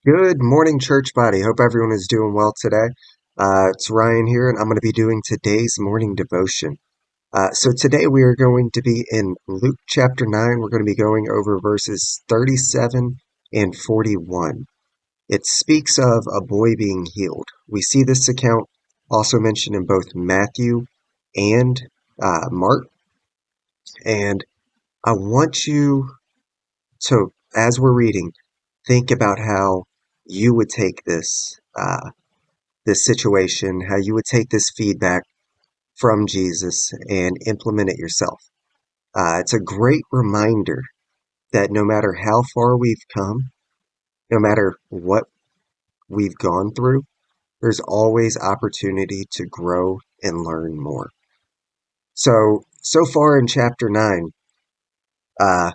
Good morning, church body. Hope everyone is doing well today. It's Ryan here, and I'm going to be doing today's morning devotion. So today we are going to be in Luke chapter 9. We're going to be going over verses 37 and 41. It speaks of a boy being healed. We see this account also mentioned in both Matthew and Mark. And I want you to, as we're reading, think about how you would take this situation, how you would take this feedback from Jesus and implement it yourself. It's a great reminder that no matter how far we've come, no matter what we've gone through, there's always opportunity to grow and learn more. So far in chapter 9, uh,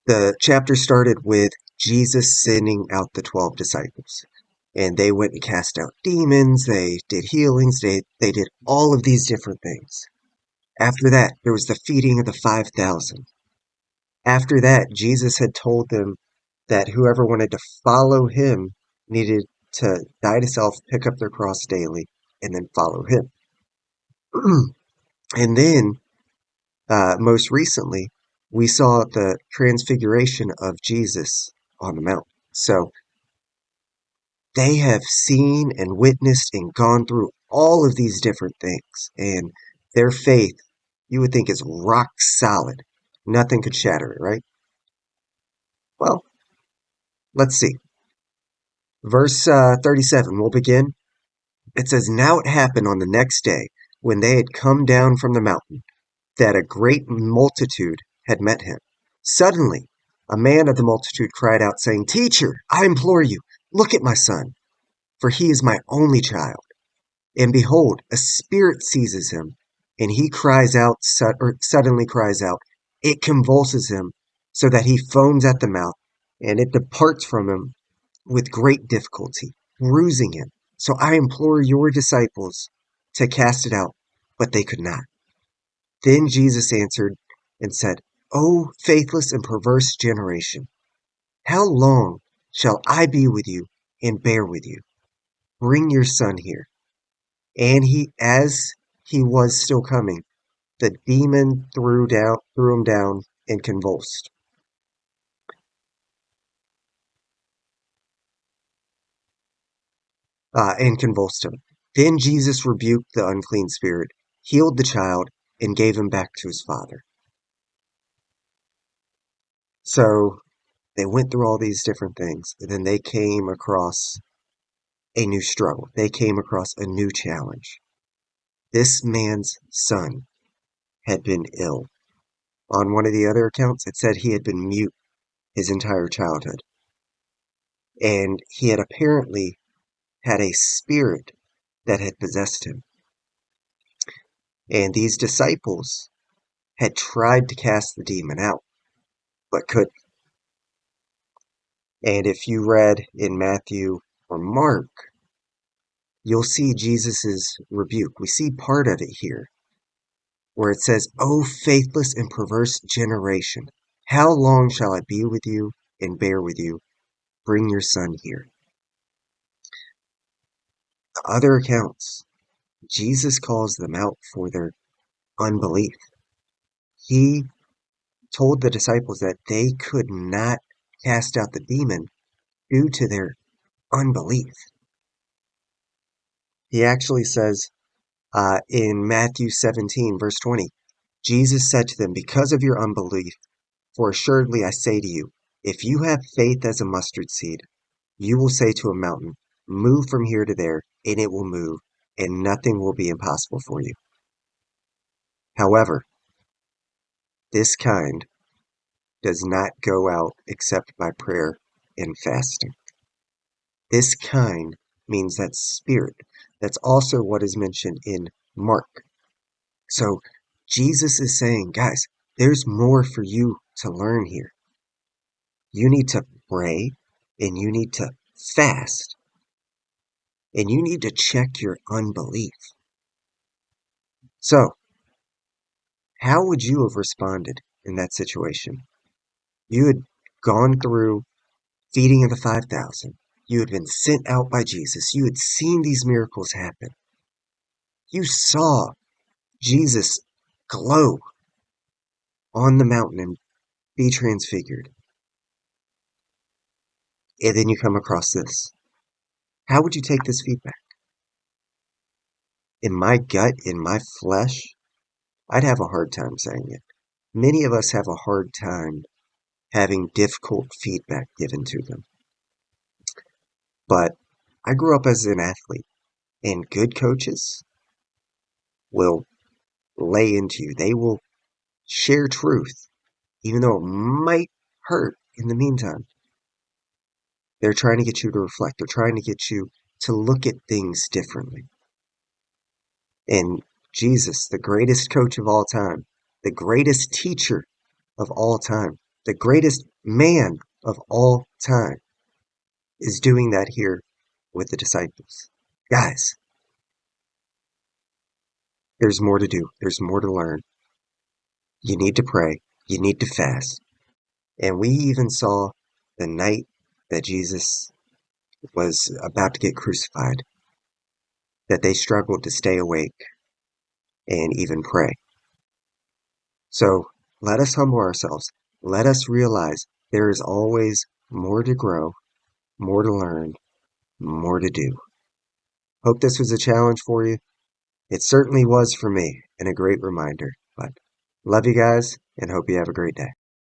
the chapter started with Jesus sending out the 12 disciples. And they went and cast out demons, they did healings, they did all of these different things. After that, there was the feeding of the 5,000. After that, Jesus had told them that whoever wanted to follow him needed to die to self, pick up their cross daily, and then follow him. And then, most recently, we saw the transfiguration of Jesus on the mountain. So they have seen and witnessed and gone through all of these different things, and their faith, you would think, is rock solid. Nothing could shatter it, right? Well, let's see. Verse 37, we'll begin. It says, Now it happened on the next day, when they had come down from the mountain, that a great multitude had met him. Suddenly, a man of the multitude cried out, saying, Teacher, I implore you, look at my son, for he is my only child. And behold, a spirit seizes him, and he cries out, or suddenly cries out. It convulses him, so that he foams at the mouth, and it departs from him with great difficulty, bruising him. So I implore your disciples to cast it out, but they could not. Then Jesus answered and said, O faithless and perverse generation, how long shall I be with you and bear with you? Bring your son here. And as he was still coming, the demon threw him down and convulsed him. Then Jesus rebuked the unclean spirit, healed the child, and gave him back to his father. So they went through all these different things, and then they came across a new struggle. They came across a new challenge. This man's son had been ill. On one of the other accounts, it said he had been mute his entire childhood. And he had apparently had a spirit that had possessed him. And these disciples had tried to cast the demon out, but couldn't. And if you read in Matthew or Mark, you'll see Jesus' rebuke. We see part of it here, where it says, O faithless and perverse generation, how long shall I be with you and bear with you? Bring your son here. The other accounts, Jesus calls them out for their unbelief. He told the disciples that they could not cast out the demon due to their unbelief. He actually says in Matthew 17, verse 20, Jesus said to them, Because of your unbelief, for assuredly I say to you, if you have faith as a mustard seed, you will say to a mountain, Move from here to there, and it will move, and nothing will be impossible for you. However, this kind does not go out except by prayer and fasting. This kind means that spirit. That's also what is mentioned in Mark. So Jesus is saying, guys, there's more for you to learn here. You need to pray and you need to fast and you need to check your unbelief. So, how would you have responded in that situation? You had gone through feeding of the 5,000. You had been sent out by Jesus. You had seen these miracles happen. You saw Jesus glow on the mountain and be transfigured. And then you come across this. How would you take this feedback? In my gut, in my flesh, I'd have a hard time saying it. Many of us have a hard time having difficult feedback given to them. But I grew up as an athlete, and good coaches will lay into you. They will share truth, even though it might hurt in the meantime. They're trying to get you to reflect. They're trying to get you to look at things differently. And Jesus, the greatest coach of all time, the greatest teacher of all time, the greatest man of all time, is doing that here with the disciples. Guys, there's more to do. There's more to learn. You need to pray. You need to fast. And we even saw the night that Jesus was about to get crucified, that they struggled to stay awake and even pray. So let us humble ourselves. Let us realize there is always more to grow, more to learn, more to do. Hope this was a challenge for you. It certainly was for me and a great reminder. But love you guys and hope you have a great day.